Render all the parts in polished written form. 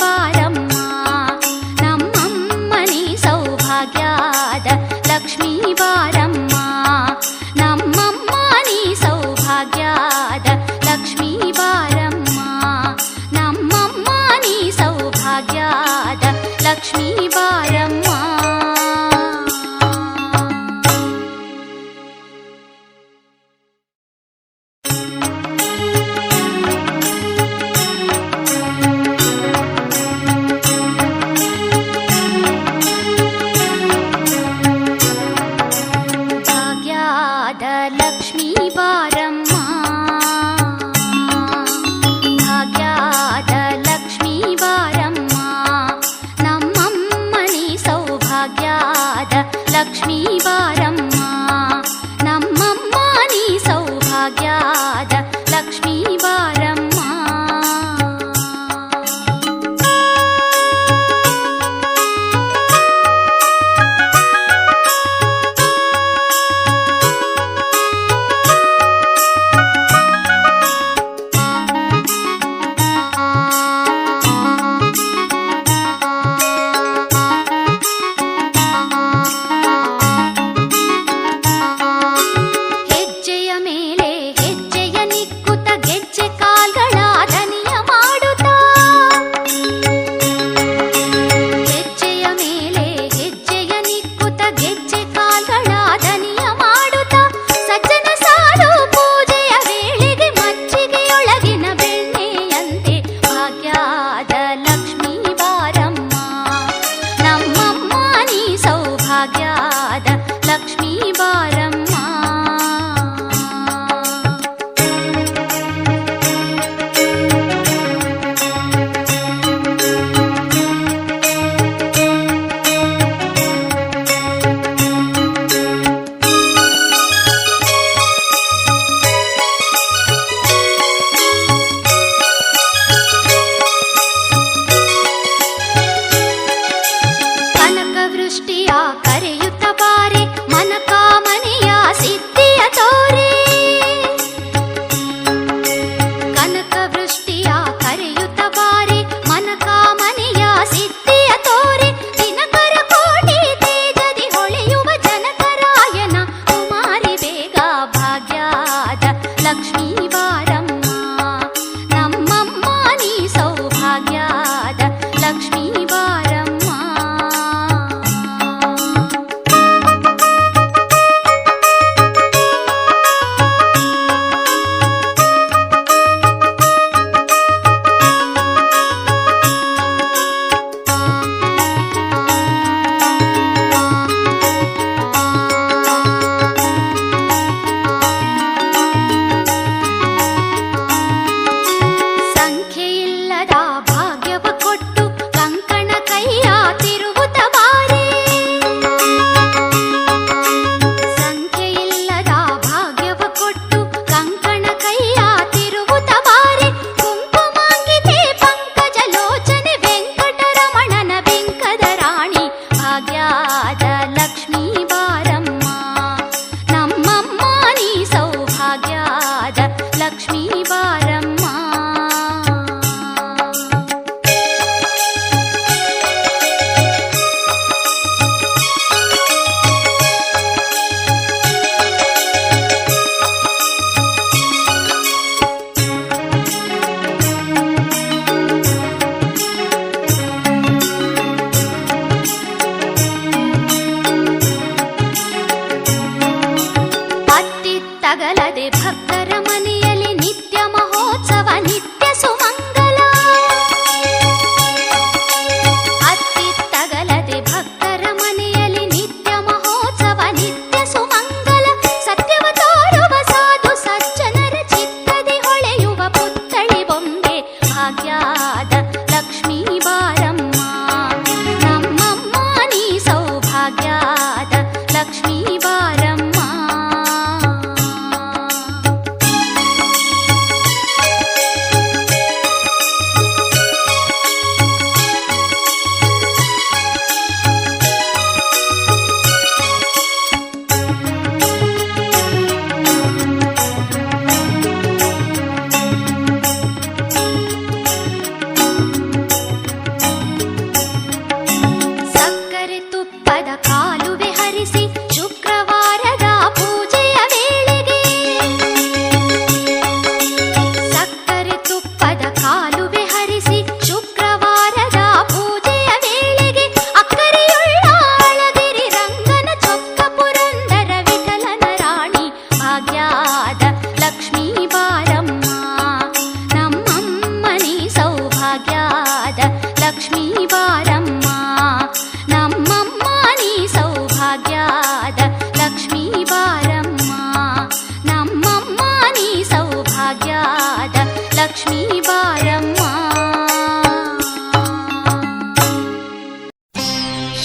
ಬಾರಮ್ಮ, ನಮ್ಮಮ್ಮನಿ ಸೌಭಾಗ್ಯದ ಲಕ್ಷ್ಮೀ ಬಾರಮ್ಮ, ನಮ್ಮಮ್ಮನಿ ಸೌಭಾಗ್ಯದ ಲಕ್ಷ್ಮೀ ಬಾರಮ್ಮ, ನಮ್ಮಮ್ಮನಿ ಸೌಭಾಗ್ಯದ ಲಕ್ಷ್ಮೀ ಬಾರಮ್ಮ. ಲಕ್ಷ್ಮೀ ಬಾರಮ್ಮ, ಭಾಗ್ಯದ ಲಕ್ಷ್ಮೀ ಬಾರಮ್ಮ, ನಮ್ಮಮ್ಮನಿ ಸೌ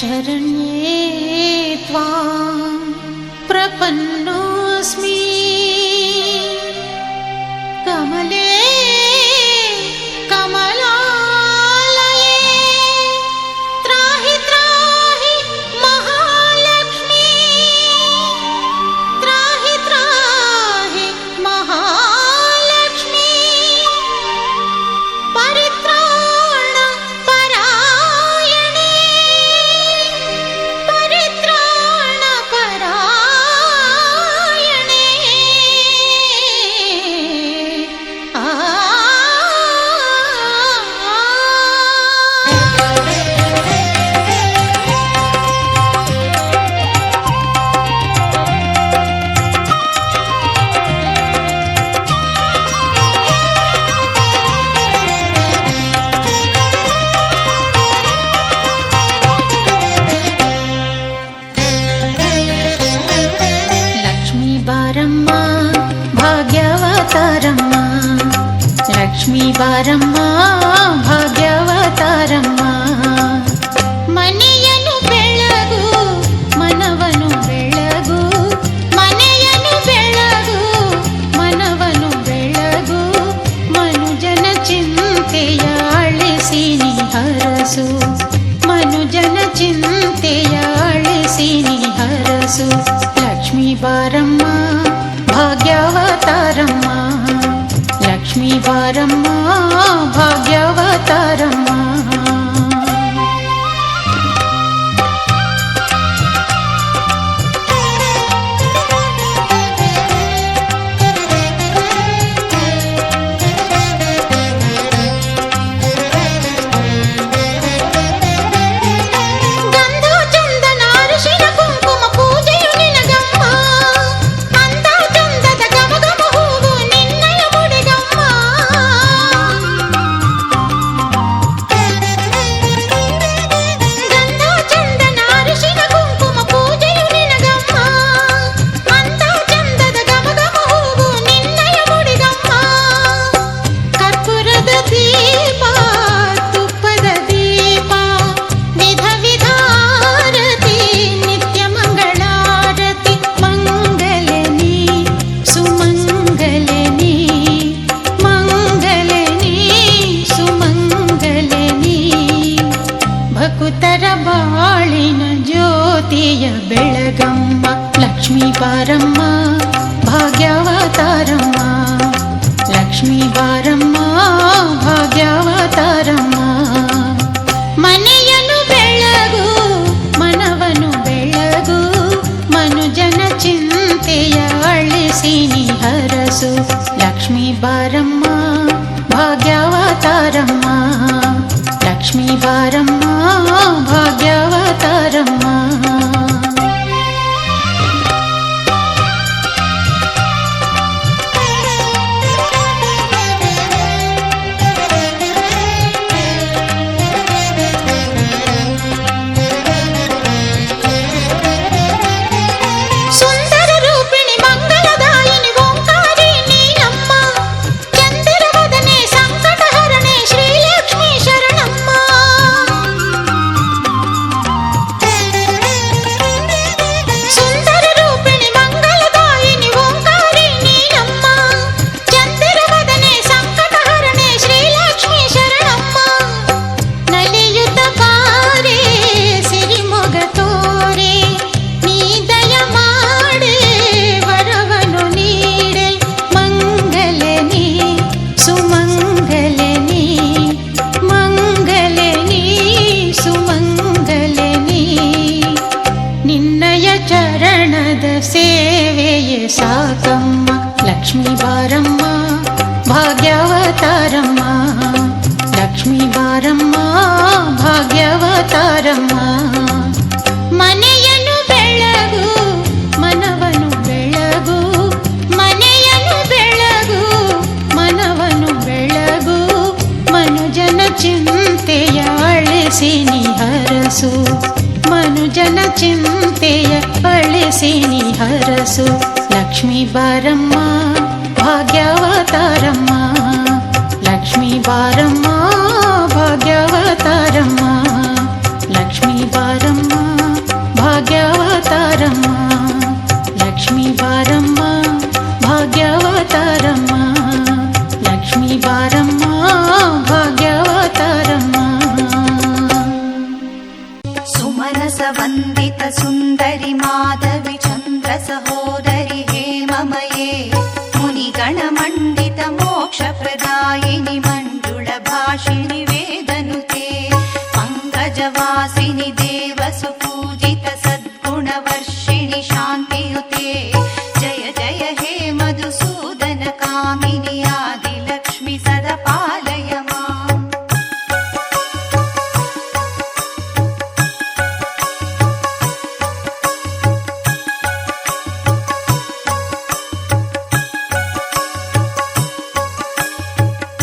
शरण्ये त्वां प्रपन्नोऽस्मि कमले कमलालये त्राहि त्राहि महालक्ष्मी त्राहि त्राहि महालक्ष्मी परित्राण परायणे परित्राण परायणे लक्ष्मी बारम्म भाग्यवतारम्म लक्ष्मी बारम्म भाग्यवतारम्म ಮನೆಯನ್ನು ಬೆಳಗು ಮನವನ್ನು ಬೆಳಗು ಮನೆಯನ್ನು ಬೆಳಗು ಮನವನ್ನು ಬೆಳಗು ಮನುಜನ ಚಿಂತೆಯ ಅಳಿಸಿ ನೀ ಹರಸು ಮನುಜನ ಚಿಂತೆಯ ಅಳಿಸಿ ನೀ ಹರಸು ಲಕ್ಷ್ಮೀ ಬಾರಮ್ಮ ಭಾಗ್ಯವತಾರಮ್ಮ ಲಕ್ಷ್ಮೀ ಬಾರಮ್ಮ ಭಾಗ್ಯವತಾರಮ್ಮ ಭಕುತರ ಬಾಳಿನ ಜ್ಯೋತಿಯ ಬೆಳಗಮ್ಮ ಲಕ್ಷ್ಮೀ ಬಾರಮ್ಮ ಭಾಗ್ಯವತಾರಮ್ಮ ಲಕ್ಷ್ಮೀ ಬಾರಮ್ಮ ಭಾಗ್ಯವತಾರಮ್ಮ ಮನೆಯನ್ನು ಬೆಳಗು ಮನವನ್ನು ಬೆಳಗು ಮನುಜನ ಚಿಂತೆಯ ಅಳಿಸಿ ನೀ ಹರಸು ಲಕ್ಷ್ಮೀ ಬಾರಮ್ಮ ಭಾಗ್ಯವತಾರಮ್ಮ ಲಕ್ಷ್ಮೀ ಬಾರಮ್ಮ ಭಾಗ್ಯವತಾರಮ್ಮ ಸುಂದರ ರೂಪಿಣಿ ಮಂಗಳದಾಯಿನಿ ಓಂಕಾರಿ ನೀನಮ್ಮ ಚಂದಿರವದನೆ ಸಂಕಟಹರಣೆ ಶ್ರೀಲಕ್ಷ್ಮೀ ಶರಣಮ್ಮ ಸುಂದರ ರೂಪಿಣಿ ಮಂಗಳದಾಯಿನಿ ಓಂಕಾರಿ ನೀನಮ್ಮ ಚಂದಿರವದನೆ ಸಂಕಟಹರಣೆ ಶ್ರೀಲಕ್ಷ್ಮೀ ಶರಣಮ್ಮ ನಲಿಯುತ್ತ ಬಾರೆ ಸಿರಿಮೊಗ ತೋರೆ ನೀ ದಯ ಮಾಡೆ ವರವನು ನೀಡೆ ಮಂಗಲನಿ ಸುಮಂಗಲನಿ ಮಂಗಲನಿ ಸುಮಂಗಲನಿ ನಿನ್ನಯ ಚರಣದ ಸೇವೆಯೇ ಸಾಕಮ್ಮ ಲಕ್ಷ್ಮೀ ಬಾರಮ್ಮ ಭಾಗ್ಯವತಾರಮ್ಮ ಲಕ್ಷ್ಮೀ ಬಾರಮ್ಮ ಭಾಗ್ಯವತಾರಮ್ಮ ಮನೆಯನ್ನು ಬೆಳಗು ಮನವನ್ನು ಬೆಳಗು ಮನೆಯನ್ನು ಬೆಳಗು ಮನವನ್ನು ಬೆಳಗು ಮನುಜನ ಚಿಂತೆಯ ಅಳಿಸಿ ನೀ ಹರಸು ಮನುಜನ ಚಿಂತೆಯ ಅಳಿಸಿ ನೀ ಹರಸು ಲಕ್ಷ್ಮೀ ಬಾರಮ್ಮ ಭಾಗ್ಯವತಾರಮ್ಮ ಲಕ್ಷ್ಮೀ ಬಾರಮ್ಮ ಭಾಗ್ಯವತಾರಮ್ಮ ಲಕ್ಷ್ಮೀ ಬಾರಮ್ಮ व्यासवन्दित सुन्दरि माधवि चन्द्र सहोदरि हेममये मुनिगणमण्डित मोक्षप्रदायिनि मण्डुलभाषिणि वेदनुते पङ्कजवासिनि देवसुपूजित सद्गुणवर्षिणि शान्तियुते जय जय हे मधुसूदन कामिनि आदिलक्ष्मि सदा पालय माम्।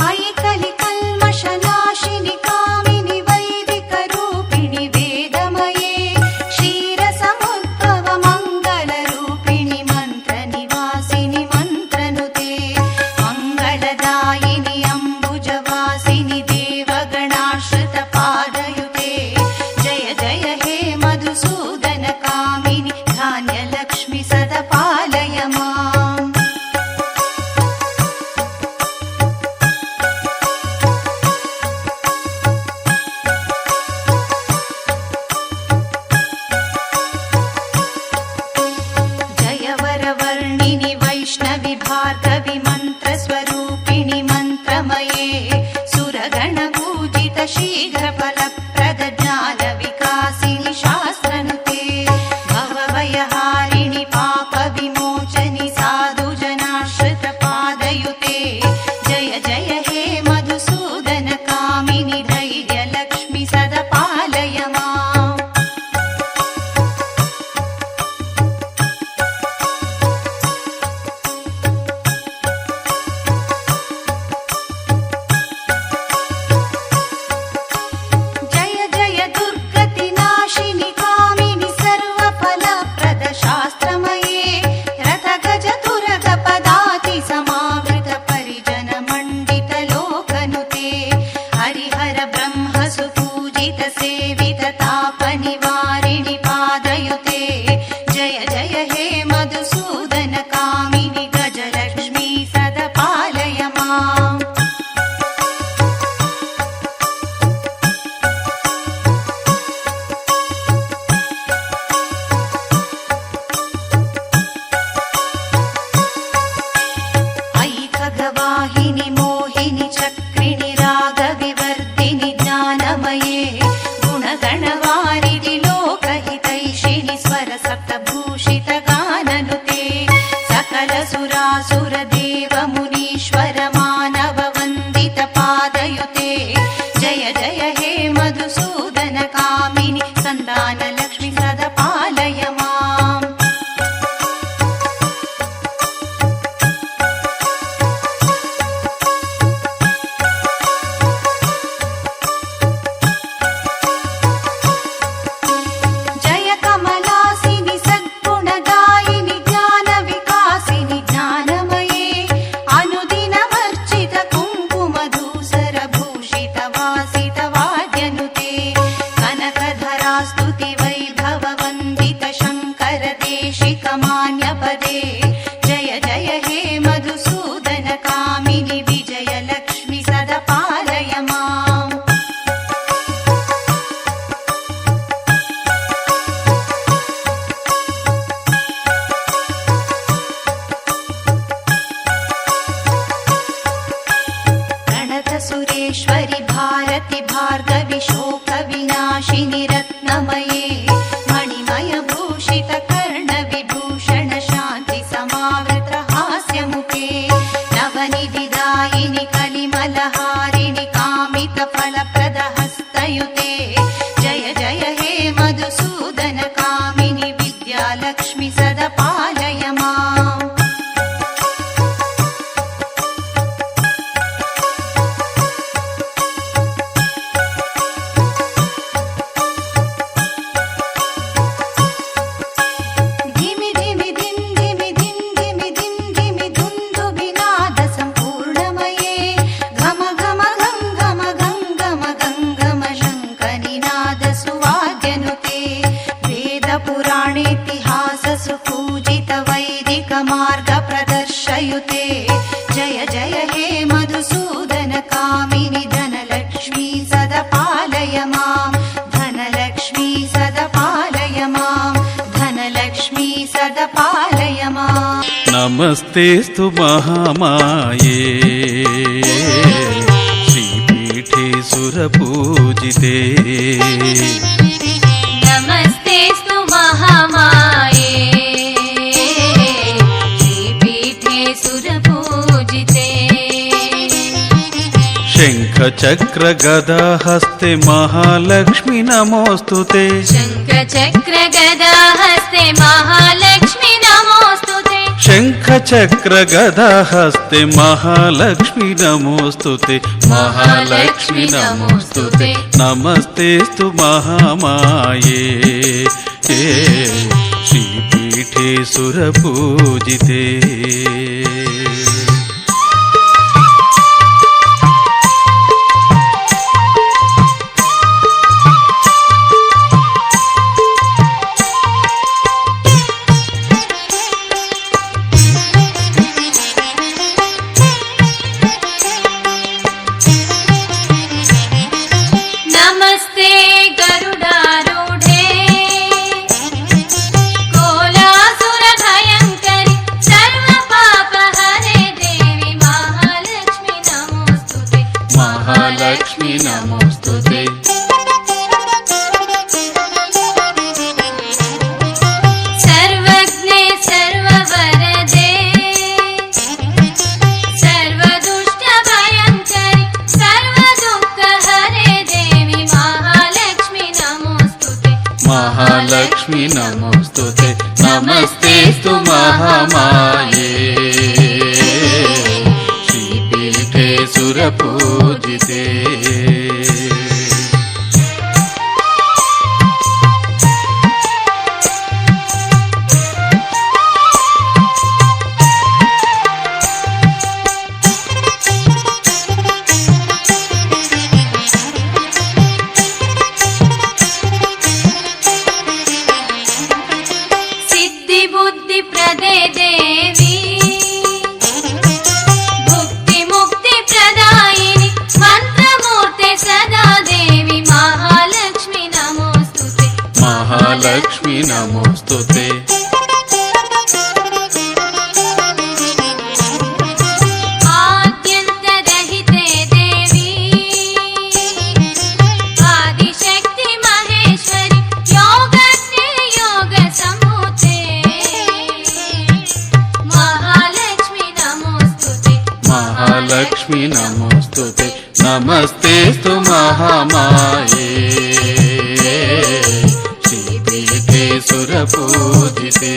अयि कलिकल्मषनाशिनि कामिनि वैदिकरूपिणि वेदमये क्षीरसमुद्भव मङ्गलरूपिणि मन्त्रनिवासिनि मन्त्रनुते मङ्गलदायिनि अम्बुजवासिनि देवगणाश्रितपादयुते जय जय हे मधुसूदन कामिनि धान्यलक्ष्मि सदा पालय माम्। जय वरवर्णिनि वैष्णवि भार्गवि मन्त्रस्वरूपिणि मन्त्रमये सुरगणपूजित शीघ्रफलप्रद ज्ञानविकासिनि शास्त्रनुते भवभयहारिणि पापविमोचनि साधुजनाश्रितपादयुते जय जय हे मधुसूदन कामिनि धैर्यलक्ष्मि सदा पालय माम्। जय जय दुर्गतिनाशिनि कामिनि सर्वफलप्रद शास्त्रमये रथगजतुरगपदाति समावृत परिजन मण्डित लोकनुते हरिहर ब्रह्म सुपूजित सेवित तापनिवारिणि पादयुते जय जय हे मधुसूदन कामिनि गजलक्ष्मी सदा पालय माम्। अयि खगवाहिनि मोहिनि चक्रिणि रागविवर्धिनि ज्ञानमये गुणगणवारिणि लोकहितैषिणि स्वरसप्तभूषित गाननुते सकल सुरासुर देव मुनीश्वर मानव वन्दित पादयुते जय जय हे मधुसूदन कामिनि सन्तानलक्ष्मि सदा पालय माम्। जय कमलासिनि सद्गुणदायिनि ज्ञानविकासिनि ज्ञानमये अनुदिनमर्चित कुङ्कुमधूसर भूषित वासित वाद्यनुते कनकधरास्तुति वैभव वन्दित शङ्कर देशिक मान्यपदे जय जय हे मधुसूदन कामिनि विजयलक्ष्मि सदा पालय माम्। प्रणत सुरेश्वरि भारति भार्गवि शोकविनाशिनि रत्नमये मणिमय भूषित कर्णविभूषण शान्ति समावृत हास्यमुखे नवनिधिदायिनि कलिमलहारिणि कामित फलप्रद हस्तयुते जय जय हे मधुसूदन कामिनि विद्यालक्ष्मि सदा पालय माम्। धिमि धिमि धिं धिमि धिं धिमि धिं धिमि धुन्दुभिनाद सम्पूर्णमये घम घम घं घम घं घम घं घम शङ्खनिनाद नमस्तेस्तु महामाये श्रीपीठे सुरपूजिते नमस्तेस्तु महामाये श्रीपीठे सुरपूजिते शङ्खचक्रगदाहस्ते महालक्ष्मी नमोऽस्तुते शङ्खचक्रगदाहस्ते महालक्ष्मी नमोऽस्तुते शङ्खचक्रगदाहस्ते महालक्ष्मी नमोऽस्तुते महालक्ष्मी नमोऽस्तुते नमस्तेस्तु महामाये श्रीपीठे सुरपूजिते नमस्ते गरुडारूढे कोलासुरभयङ्करि सर्वपापहरे देवी महालक्ष्मी नमोऽस्तुते महालक्ष्मी नमोऽस्तुते सर्वज्ञे सर्ववरदे सर्वदुष्टभयङ्करि सर्वदुःखहरे देवी महालक्ष्मी नमोऽस्तुते महालक्ष्मी नमोऽस्तुते नमस्तेस्तु महामाये श्रीपीठे सुरपूजिते सिद्धिबुद्धिप्रदे देवी भुक्तिमुक्तिप्रदायिनि मन्त्रमूर्ते सदा देवी महालक्ष्मी नमोऽस्तुते महालक्ष्मी नमोऽस्तुते आद्यन्तरहिते देवी आदिशक्ति महेश्वरि योगज्ञे योगसम्भूते महालक्ष्मी नमोऽस्तुते महालक्ष्मी नमोऽस्तुते नमस्तेस्तु महामाये श्रीपीठे सुरपूजिते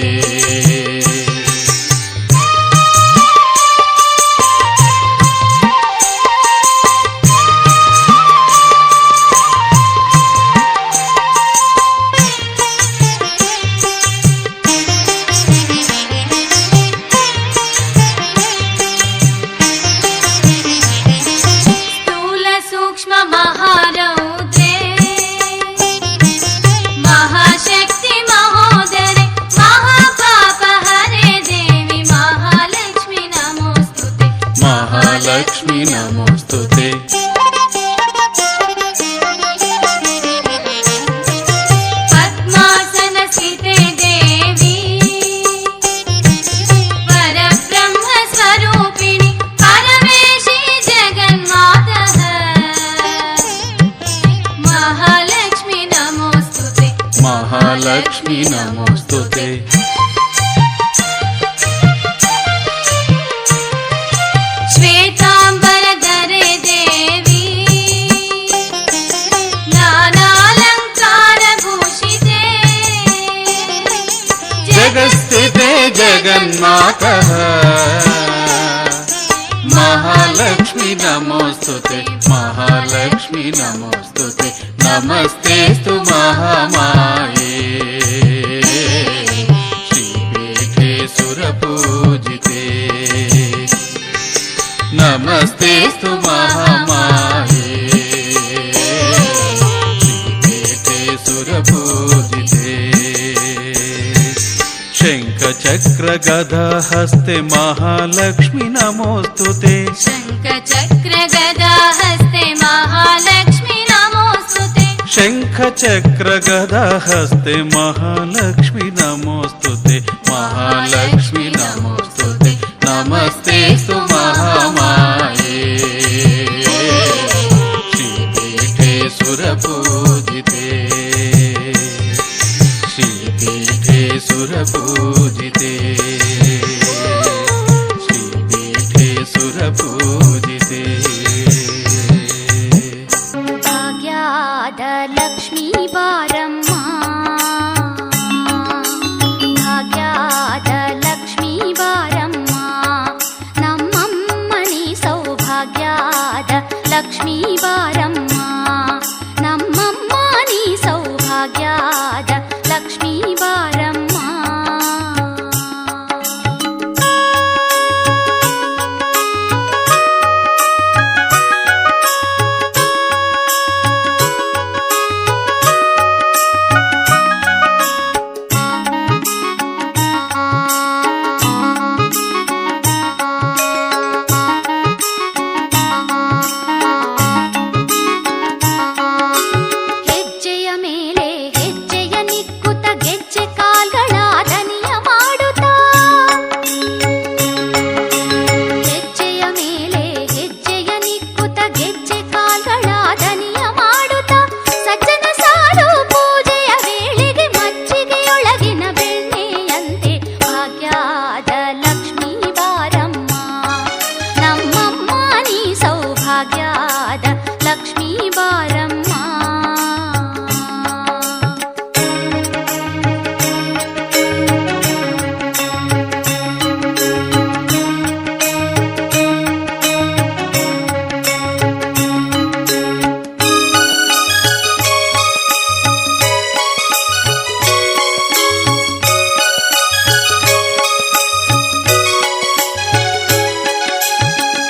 स्थूल सूक्ष्म महारौद्रे महाशक्ति महोदरे महापापहरे देवी महालक्ष्मी नमोऽस्तुते महालक्ष्मी नमोऽस्तुते पद्मासनस्थिते देवी परब्रह्मस्वरूपिणि परमेशी जगन्मातः महालक्ष्मी नमोऽस्तुते महालक्ष्मी नमोऽस्तुते श्वेताम्बरधरे देवी नानालङ्कारभूषिते जगत्स्थिते जगन्मातः महालक्ष्मी नमोऽस्तुते महालक्ष्मी नमोऽस्तुते नमस्तेस्तु महामाये श्रीपीठे सुरपूजिते नमस्तेस्तु महामाये श्रीपीठे सुरपूजिते शङ्खचक्रगदाहस्ते महालक्ष्मी नमोऽस्तुते शङ्खचक्रगदाहस्ते महालक्ष्मी नमोऽस्तुते शङ्खचक्रगदाहस्ते महालक्ष्मी नमोऽस्तुते महालक्ष्मी नमोऽस्तुते नमस्तेऽस्तु महामाये श्रीपीठे सुरपूजिते श्रीपीठे सुरपूजिते श्रीपीठे सुरपूजिते ಭಾಗ್ಯಾದ ಲಕ್ಷ್ಮೀ ಬಾರಮ್ಮ ಭಾಗ್ಯಾದ ಲಕ್ಷ್ಮೀ ಬಾರಮ್ಮ ನಮ್ಮಮ್ಮನಿ ಸೌಭಾಗ್ಯಾದ ಲಕ್ಷ್ಮೀ ಬಾರಮ್ಮ ನಮ್ಮಮ್ಮನಿ ಸೌಭಾಗ್ಯಾದ ಲಕ್ಷ್ಮೀ ಬಾರಮ್ಮ ಹೆಜ್ಜೆಯ ಮೇಲೆ ಹೆಜ್ಜೆಯ ನಿಕ್ಕುತ್ತ ಗೆಜ್ಜೆ ಕಾಲ್ಗಳ ದನಿಯ ಮಾಡುತ್ತಾ ಹೆಜ್ಜೆಯ ಮೇಲೆ ಹೆಜ್ಜೆಯ ನಿಕ್ಕುತ್ತ ಗೆಜ್ಜೆ ಕಾಲ್ಗಳ ದನಿಯ ಮಾಡುತ್ತಾ ಸಜ್ಜನ ಸಾರು ಪೂಜೆಯ ವೇಳೆಗೆ ಮಜ್ಜಿಗೆಯೊಳಗಿನ ಬೆಣ್ಣೆಯಂತೆ ಭಾಗ್ಯದ ಲಕ್ಷ್ಮೀ ಬಾರಮ್ಮ ನಮ್ಮಮ್ಮ ನೀ ಸೌಭಾಗ್ಯದ ಲಕ್ಷ್ಮೀ ಬಾರಮ್ಮ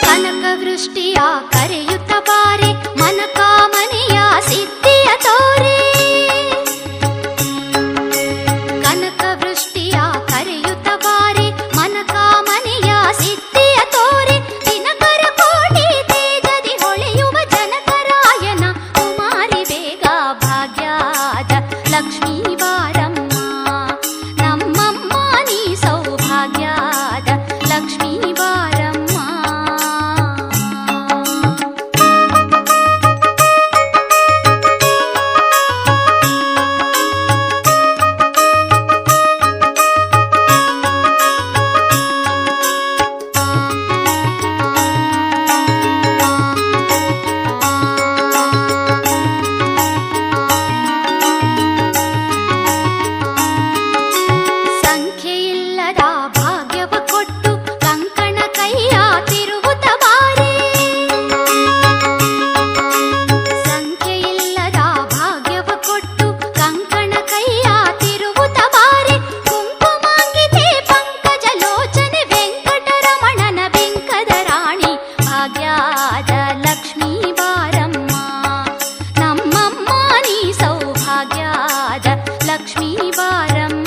ಕನಕ ವೃಷ್ಟಿಯ ಕರೆಯುತ್ತ ಬಾರೆ ಮನಕಾಮನೆಯ ಸಿದ್ಧಿಯ ತೋರೆ ಕನಕ ವೃಷ್ಟಿಯ ಕರೆಯುತ್ತ ಬಾರೆ ಮನಕಾಮನೆಯ ಸಿದ್ಧಿಯ ತೋರೆ ದಿನಕರ ಕೋಟಿ ತೇಜದಿ ಹೊಳೆಯುವ ಜನಕರಾಯನ ಕುಮಾರಿ ಬೇಗ ಭಾಗ್ಯದ ಲಕ್ಷ್ಮೀ ಬಾರಮ್ಮ ನಮ್ಮಮ್ಮ ನೀ ಸೌಭಾಗ್ಯದ ಲಕ್ಷ್ಮೀ ಬಾರಮ್ಮ ಸಂಖ್ಯೆಯಿಲ್ಲದ ಭಾಗ್ಯವ ಕೊಟ್ಟು ಕಂಕಣ ಕೈಯ ತಿರುವುತ ಬಾರೆ ಸಂಖ್ಯೆಯಿಲ್ಲದ ಭಾಗ್ಯವ ಕೊಟ್ಟು ಕಂಕಣ ಕೈಯ ತಿರುವುತ ಬಾರೆ ಕುಂಕುಮಾಂಗಿತೆ ಪಂಕಜ ಲೋಚನೆ ವೆಂಕಟರಮಣನ ಬೆಂಕದ ರಾಣಿ ಭಾಗ್ಯದ ಲಕ್ಷ್ಮೀ ಬಾರಮ್ಮ ನಮ್ಮಮ್ಮ ನೀ ಸೌಭಾಗ್ಯದ ಲಕ್ಷ್ಮೀ ಬಾರಮ್ಮ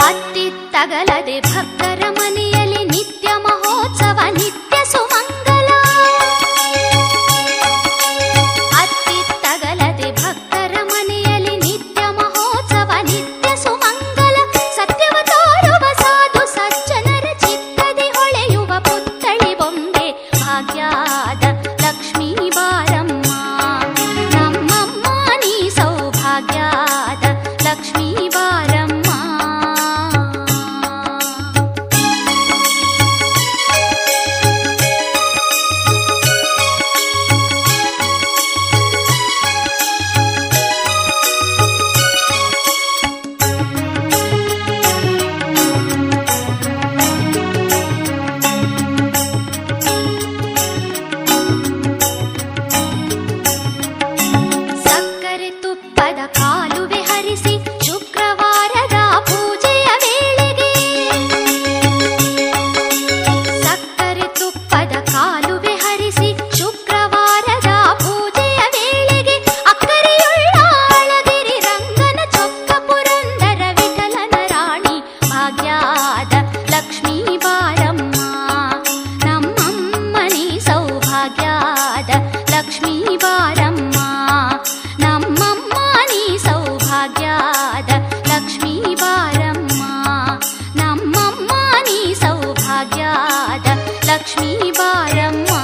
ಅತ್ತಿತ್ತಗಲದೆ ಭಕ್ತರ ಮನೆಯಲ್ಲಿ ನಿತ್ಯ ಮಹೋತ್ಸವ ನಿತ್ಯ ಸುಮಂಗಲ ಅತ್ತಿತ್ತಗಲದೆ ಭಕ್ತರ ಮನೆಯಲ್ಲಿ ನಿತ್ಯ ಮಹೋತ್ಸವ ನಿತ್ಯ ಸುಮಂಗಲ ಸತ್ಯವ ತೋರುವ ಸಾಧು ಸಜ್ಜನರ ಚಿತ್ತದಿ ಹೊಳೆಯುವ ಪುತ್ಥಳಿ ಬೊಂಬೆ ಭಾಗ್ಯದ ಲಕ್ಷ್ಮೀ ಬಾರಮ್ಮ ನಮ್ಮಮ್ಮ ನೀ ಸೌಭಾಗ್ಯದ ಲಕ್ಷ್ಮೀ ಬಾರಮ್ಮ ಲಕ್ಷ್ಮೀ ಬಾರಮ್ಮ